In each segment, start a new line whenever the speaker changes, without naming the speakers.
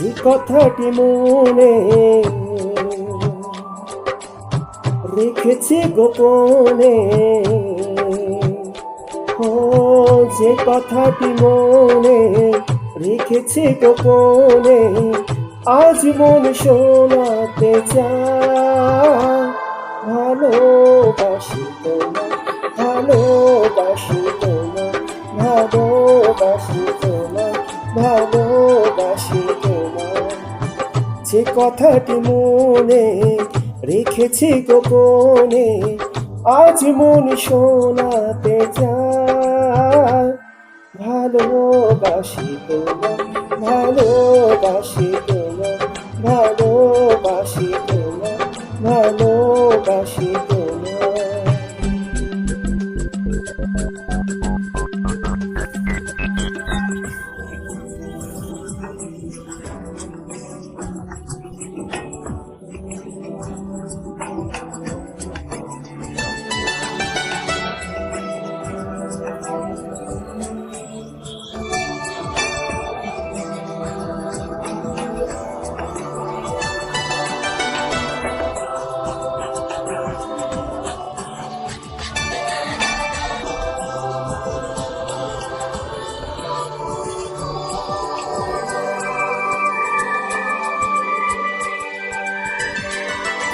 যে কথাটি মনে রেখেছি গোপনে, ও যে কথাটি মনে রেখেছি গোপনে, আজ মন শোনাতে চায়। ভালোবাসি তোমায়, ভালোবাসি তোমায়, ভালোবাসি তোমায়, ভালোবাসি তোমায়। যে কথাটি মনে রেখেছি গোপনে, আজ মন শোনাতে চায়। ভালোবাসি তোমায়, ভালোবাসি তোমায়, ভালোবাসি তোমায়, ভালোবাসি তোমায়।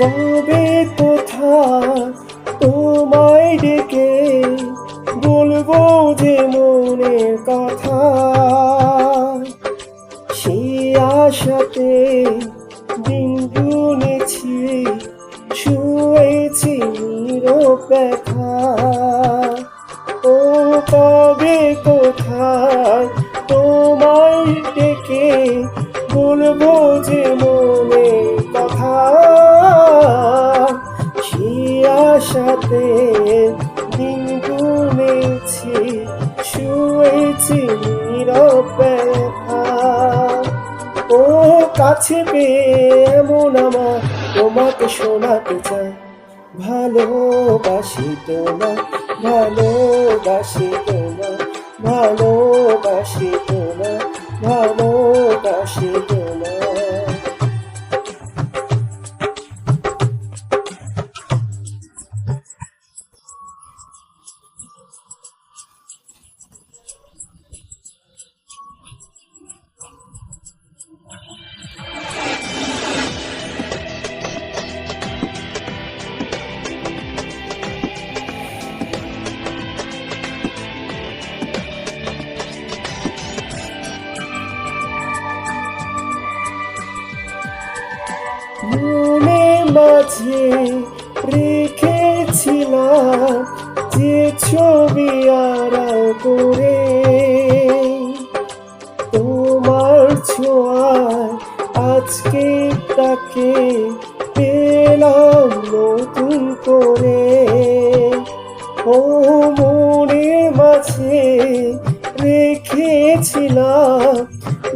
কবে কোথায় তোমায় ডেকে বলবো যে মনের কথা, সেই আশাতে দিন গুনেছি, শুয়েছি নীরব ব্যথা। ও কবে কোথায় তোমায় ডেকে বলবো যে মনের কথা, আশাতে দিন গুনেছি, শুয়েছি নীরব ব্যথা। ও কাছে পেয়ে এমন আমার তোমাকে শোনাতে চাই। ভালোবাসি তোমায়, ভালোবাসি তোমায়, ভালোবাসি তোমায়, ভালোবাসি তোমায়। মনে মাঝে রেখেছিলাম যে ছবি আড়াল করে, তোমার ছোঁয়ায় আজকে তাকে পেলাম নতুন করে। ও মনে মাঝে রেখেছিলাম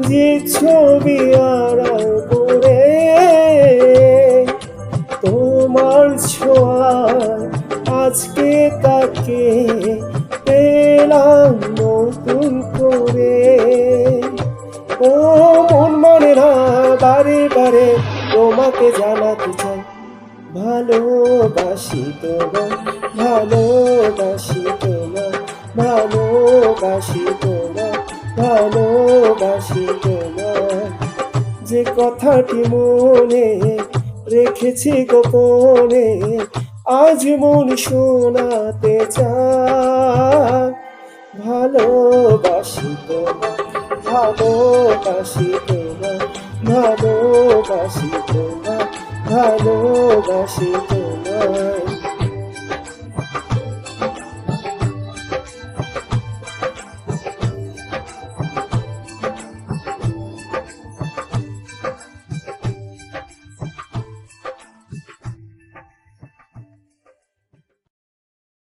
যে ছবি আড়াল করে, তোমার ছোঁয়ায় আজকে তাকে পেলাম নতুন করে। ও মন মানে না বারে বারে তোমাকে জানাতে চাই। ভালোবাসি তোমায়, ভালোবাসি তোমায়, ভালোবাসি তোমায়, ভালোবাসি তোমায়। যে কথাটি মনে রেখেছি গোপনে, আজ মন শোনাতে চায়। ভালোবাসি তোমায়, ভালোবাসি তোমায়, ভালোবাসি তোমায়, ভালোবাসি তোমায়।